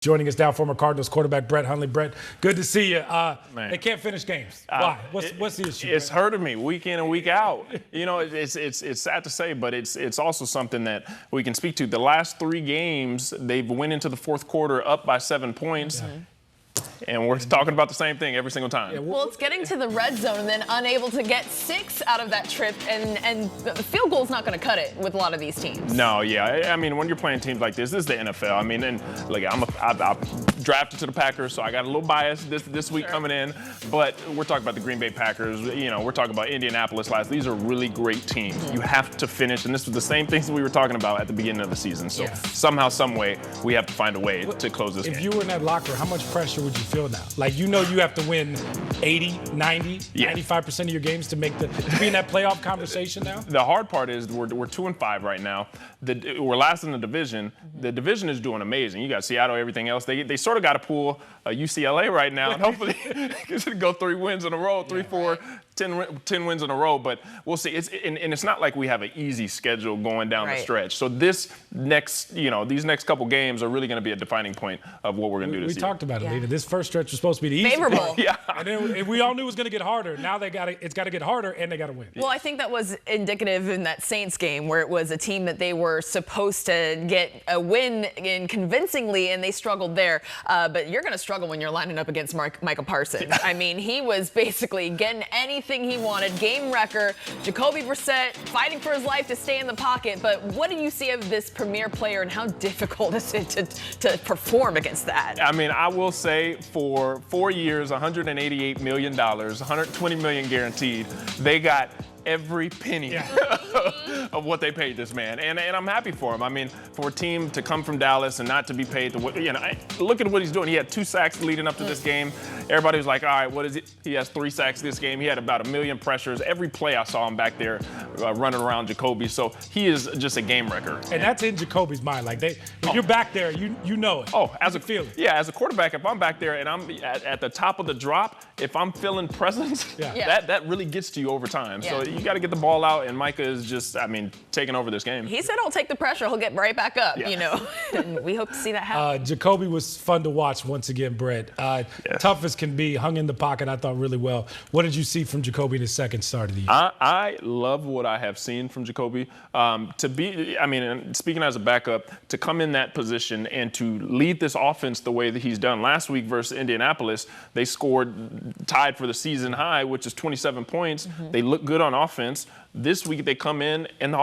Joining us now, former Cardinals quarterback Brett Hundley. Brett, good to see you. They can't finish games. Why? What's the issue? It's hurting me week in and week out. You know, it's sad to say, but it's also something that we can speak to. The last 3 games, they've went into the fourth quarter up by 7 points. Mm-hmm. And we're talking about the same thing every single time. Yeah, well, it's getting to the red zone and then unable to get 6 out of that trip, and the field goal's not going to cut it with a lot of these teams. No, yeah. I mean, when you're playing teams like this is the NFL. I mean, and look, I'm drafted to the Packers, so I got a little bias this week coming in. But we're talking about the Green Bay Packers. You know, we're talking about Indianapolis last. These are really great teams. Mm-hmm. You have to finish, and this was the same things we were talking about at the beginning of the season. So somehow, some way, we have to find a way to close this game. If you were in that locker, how much pressure would you feel now? Like, you know you have to win 80, 90, 95% of your games to be in that playoff conversation now? The hard part is we're 2-5 right now. We're last in the division. Mm-hmm. The division is doing amazing. You got Seattle, everything else. They sort of got to pull UCLA right now, and hopefully go 3 wins in a row, 3, 4, 10 wins in a row. But we'll see. And it's not like we have an easy schedule going down the stretch. So these next couple games are really going to be a defining point of what we're going to do this year. We talked about it, Lita. This first stretch was supposed to be the easy favorable. And then we all knew it was going to get harder. Now it's got to get harder, and they got to win. Well, I think that was indicative in that Saints game where it was a team that they were supposed to get a win in convincingly, and they struggled there. But you're going to struggle when you're lining up against Micah Parsons. I mean, he was basically getting anything he wanted. Game wrecker. Jacoby Brissett fighting for his life to stay in the pocket. But what do you see of this premier player, and how difficult is it to perform against that? I mean, I will say for 4 years, $188 million, $120 million guaranteed, they got every penny of what they paid this man, and I'm happy for him. I mean, for a team to come from Dallas and not to be paid, look at what he's doing. He had 2 sacks leading up to this game. Everybody was like, all right, what is it? He has 3 sacks this game. He had about 1 million pressures. Every play I saw him back there running around Jacoby. So he is just a game wrecker. And that's in Jacoby's mind. Like, if you're back there, you know it. Oh, as a feeling. Yeah, as a quarterback, if I'm back there and I'm at the top of the drop, if I'm feeling presence, that really gets to you over time. So you got to get the ball out, and Micah is just, taking over this game. He said he'll take the pressure. He'll get right back up, you know. And we hope to see that happen. Jacoby was fun to watch once again, Brett. Tough as can be, hung in the pocket, I thought, really well. What did you see from Jacoby in his second start of the year? I love what I have seen from Jacoby. Speaking as a backup, to come in that position and to lead this offense the way that he's done. Last week versus Indianapolis, they tied for the season high, which is 27 points. Mm-hmm. They look good on offense. This week they come in and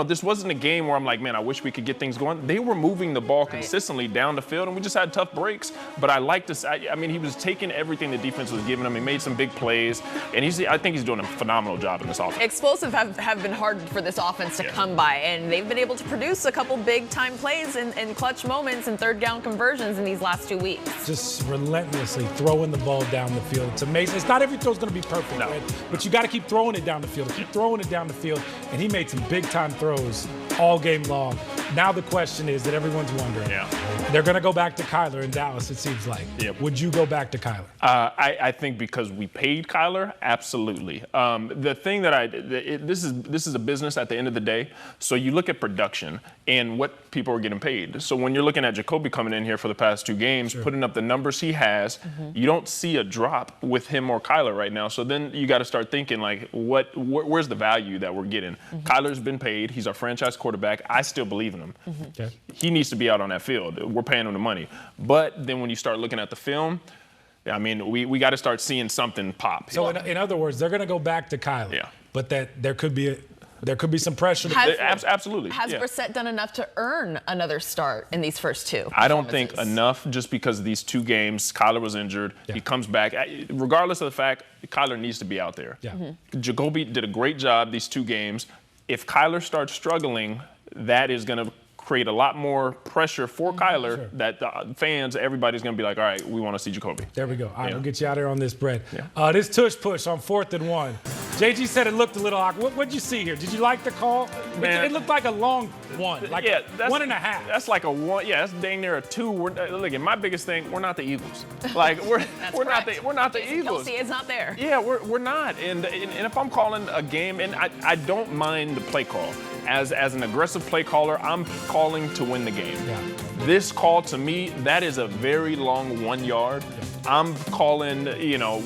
this wasn't a game where I'm like, man, I wish we could get things going. They were moving the ball consistently down the field, and we just had tough breaks. But I like this. He was taking everything the defense was giving him. He made some big plays, and I think he's doing a phenomenal job in this offense. Explosive have been hard for this offense to come by, and they've been able to produce a couple big-time plays and clutch moments and third-down conversions in these last 2 weeks. Just relentlessly throwing the ball down the field. It's amazing. It's not every throw's going to be perfect, right? But you got to keep throwing it down the field. Keep throwing it down the field, and he made some big-time throws all game long. Now the question is that everyone's wondering. They're going to go back to Kyler in Dallas, it seems like. Would you go back to Kyler? I think because we paid Kyler, absolutely. The thing this is a business at the end of the day. So you look at production and what people are getting paid. So when you're looking at Jacoby coming in here for the past 2 games, putting up the numbers he has, you don't see a drop with him or Kyler right now. So then you got to start thinking, like, where's the value that we're getting? Kyler's been paid. He's our franchise quarterback. I still believe in him. He needs to be out on that field. We're paying him the money. But then when you start looking at the film, we got to start seeing something pop. So in other words, they're going to go back to Kyler. But that there could be some pressure. Absolutely. Has Brissett done enough to earn another start in these first 2? I don't think enough, just because of these 2 games. Kyler was injured. He comes back. Regardless of the fact, Kyler needs to be out there. Jacoby did a great job these 2 games. If Kyler starts struggling, that is going to create a lot more pressure for Kyler that the fans, everybody's going to be like, all right, we want to see Jacoby. There we go. All right, we'll get you out here on this, Brett. This tush push on 4th and 1. JG said it looked a little awkward. What'd you see here? Did you like the call? Man, it looked like a long one, like 1.5. That's like a 1. Yeah, that's dang near a 2. Look, my biggest thing, we're not the Eagles. Like we're not the Eagles. Kelce is not there. Yeah, we're not. And if I'm calling a game, and I don't mind the play call. As an aggressive play caller, I'm calling to win the game. This call to me, that is a very long 1 yard. I'm calling,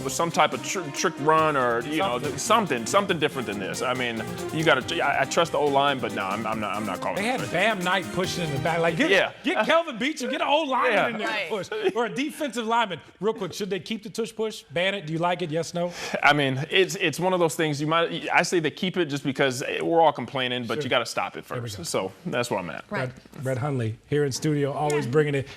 some type of trick run or, something different than this. I mean, you got to. I trust the O-line, but no, I'm not calling. They had it. Bam Knight pushing in the back. Like, get Kelvin Beachum, get an old lineman in there to push, or a defensive lineman. Real quick, should they keep the tush push? Ban it? Do you like it? Yes, no? I mean, it's one of those things. I say they keep it just because we're all complaining, but you got to stop it first. So that's where I'm at. Right. Brett Hundley here in studio, always bringing it.